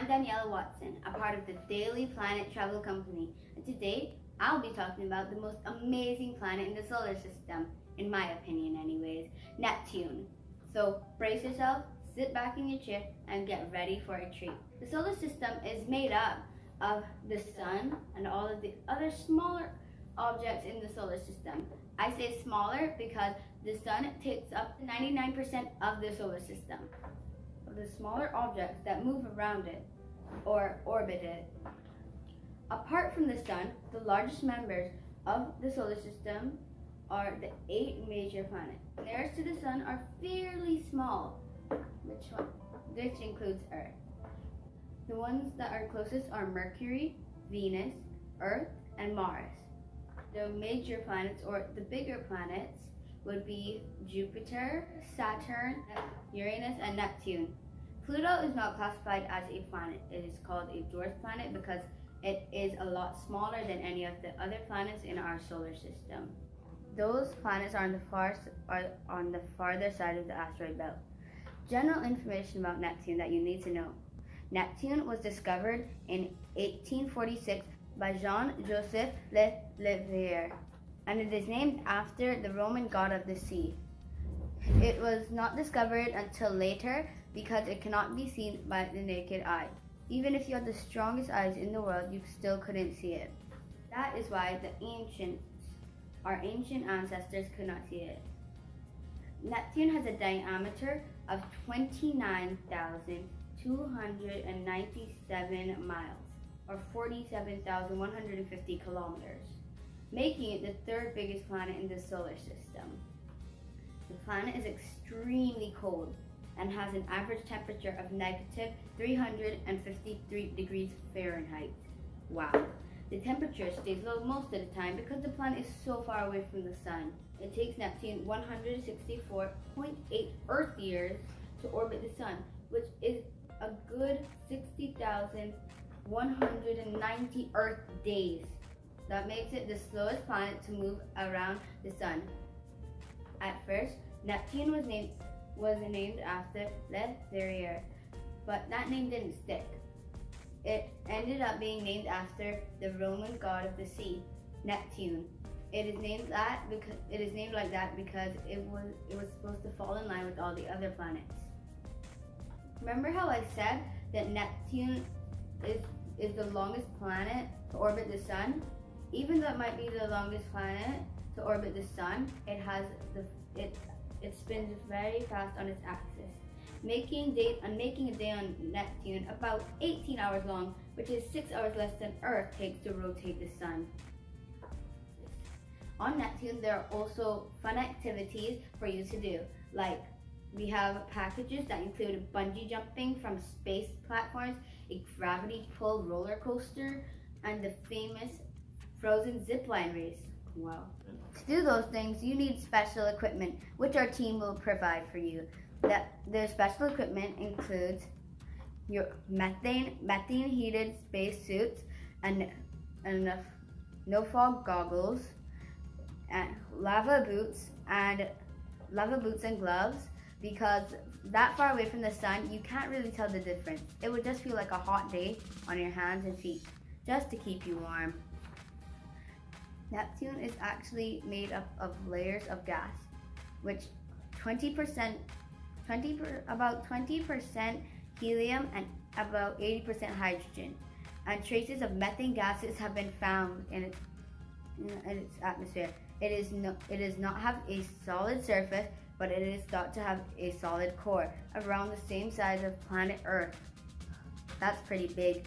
I'm Daniela Watson, a part of the Daily Planet Travel Company, and today I'll be talking about the most amazing planet in the solar system, in my opinion anyways, Neptune. So brace yourself, sit back in your chair, and get ready for a treat. The solar system is made up of the sun and all of the other smaller objects in the solar system. I say smaller because the sun takes up 99% of the solar system. The smaller objects that move around it or orbit it. Apart from the sun, the largest members of the solar system are the 8 major planets. Nearest to the sun are fairly small, which includes Earth. The ones that are closest are Mercury, Venus, Earth, and Mars. The major planets, or the bigger planets, would be Jupiter, Saturn, Uranus, and Neptune. Pluto is not classified as a planet. It is called a dwarf planet because it is a lot smaller than any of the other planets in our solar system. Those planets are on the farther side of the asteroid belt. General information about Neptune that you need to know. Neptune was discovered in 1846 by Jean-Joseph Leverrier, and it is named after the Roman god of the sea. It was not discovered until later because it cannot be seen by the naked eye. Even if you had the strongest eyes in the world, you still couldn't see it. That is why our ancient ancestors could not see it. Neptune has a diameter of 29,297 miles, or 47,150 kilometers, making it the third biggest planet in the solar system. The planet is extremely cold and has an average temperature of negative 353 degrees Fahrenheit. Wow. The temperature stays low most of the time because the planet is so far away from the sun. It takes Neptune 164.8 Earth years to orbit the sun, which is a good 60,190 Earth days. That makes it the slowest planet to move around the sun. At first, Neptune was named after Leverrier, but that name didn't stick. It ended up being named after the Roman god of the sea, Neptune. It is named like that because it was supposed to fall in line with all the other planets. Remember how I said that Neptune is the longest planet to orbit the sun? Even though it might be the longest planet to orbit the sun, it spins very fast on its axis, making a day on Neptune about 18 hours long, which is 6 hours less than Earth takes to rotate the sun. On Neptune, there are also fun activities for you to do, like we have packages that include bungee jumping from space platforms, a gravity pull roller coaster, and the famous frozen zipline race. Wow. To do those things, you need special equipment, which our team will provide for you. Their special equipment includes your methane heated space suits and no fog goggles, and lava boots and gloves, because that far away from the sun, you can't really tell the difference. It would just feel like a hot day on your hands and feet, just to keep you warm. Neptune is actually made up of layers of gas, which about 20% helium and about 80% hydrogen, and traces of methane gases have been found in its atmosphere. It does not have a solid surface, but it is thought to have a solid core, around the same size of planet Earth. That's pretty big.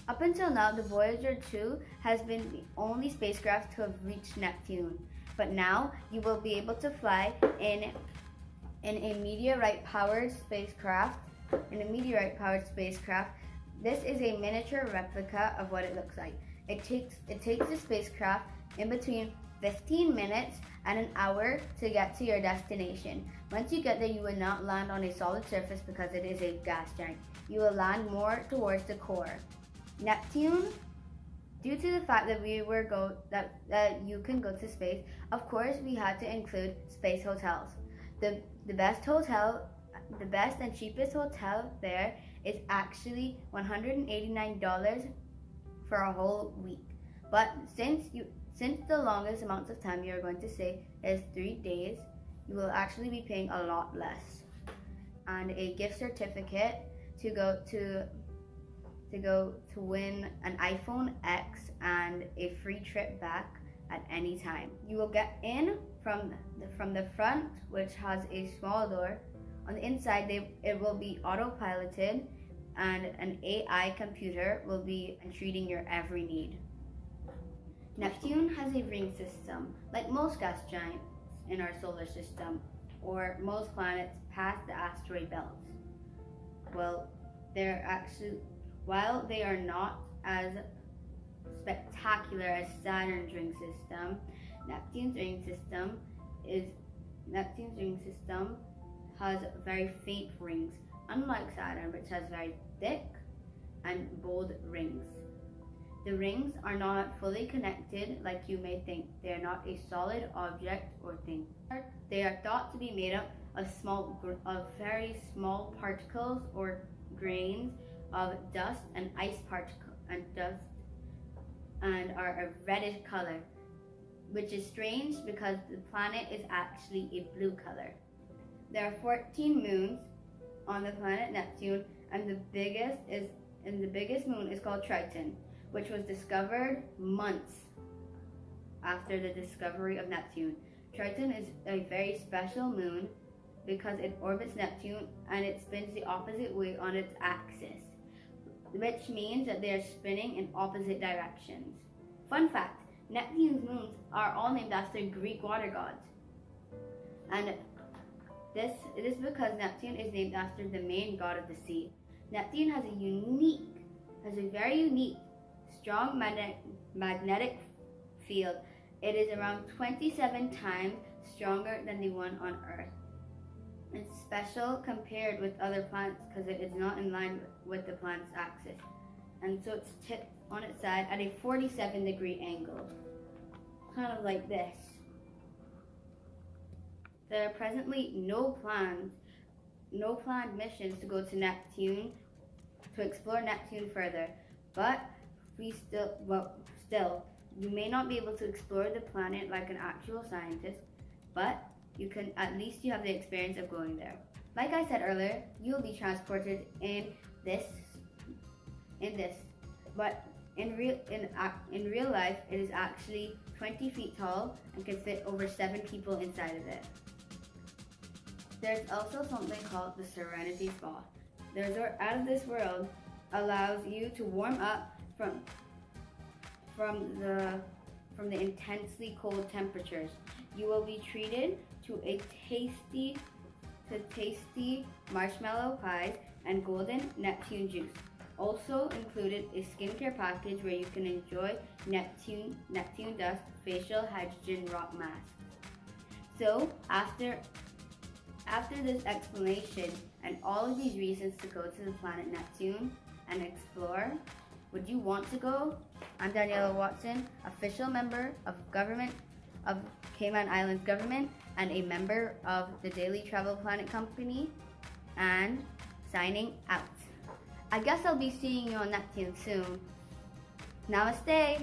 Up until now, the Voyager 2 has been the only spacecraft to have reached Neptune, but now you will be able to fly in a meteorite-powered spacecraft. This is a miniature replica of what it looks like. It takes the spacecraft in between 15 minutes and an hour to get to your destination. Once you get there, you will not land on a solid surface because it is a gas giant. You will land more towards the core. Neptune, due to the fact that that you can go to space, of course we had to include space hotels. The best hotel The best and cheapest hotel there is actually $189 for a whole week. But since the longest amounts of time you're going to stay is 3 days, you will actually be paying a lot less. And a gift certificate to go to win an iPhone X and a free trip back at any time. You will get in from the front, which has a small door. On the inside, it will be autopiloted, and an AI computer will be treating your every need. Neptune has a ring system, like most gas giants in our solar system, or most planets past the asteroid belts. Well, while they are not as spectacular as Saturn's ring system, Neptune's ring system has very faint rings, unlike Saturn, which has very thick and bold rings. The rings are not fully connected like you may think. They are not a solid object or thing. They are thought to be made up of very small particles or grains of dust and ice particles and are a reddish color, which is strange because the planet is actually a blue color. There are 14 moons on the planet Neptune, and the biggest moon is called Triton, which was discovered months after the discovery of Neptune. Triton is a very special moon because it orbits Neptune and it spins the opposite way on its axis, which means that they are spinning in opposite directions. Fun fact, Neptune's moons are all named after Greek water gods. And it is because Neptune is named after the main god of the sea. Neptune has a very unique, strong magnetic field. It is around 27 times stronger than the one on Earth. It's special compared with other planets because it is not in line with the planet's axis. And so it's tipped on its side at a 47-degree angle, kind of like this. There are presently no planned missions to go to Neptune, to explore Neptune further. But still, you may not be able to explore the planet like an actual scientist, but you have the experience of going there. Like I said earlier, you'll be transported in this, but in real life, it is actually 20 feet tall and can fit over 7 people inside of it. There's also something called the Serenity Spa. The resort out of this world allows you to warm up from the intensely cold temperatures. You will be treated to tasty marshmallow pies and golden Neptune juice. Also included a skincare package where you can enjoy Neptune dust facial hydrogen rock masks. So after this explanation and all of these reasons to go to the planet Neptune and explore, would you want to go? I'm Daniela Watson, official member of Cayman Islands government and a member of the Daily Travel Planet Company, and signing out. I guess I'll be seeing you on Neptune soon. Namaste!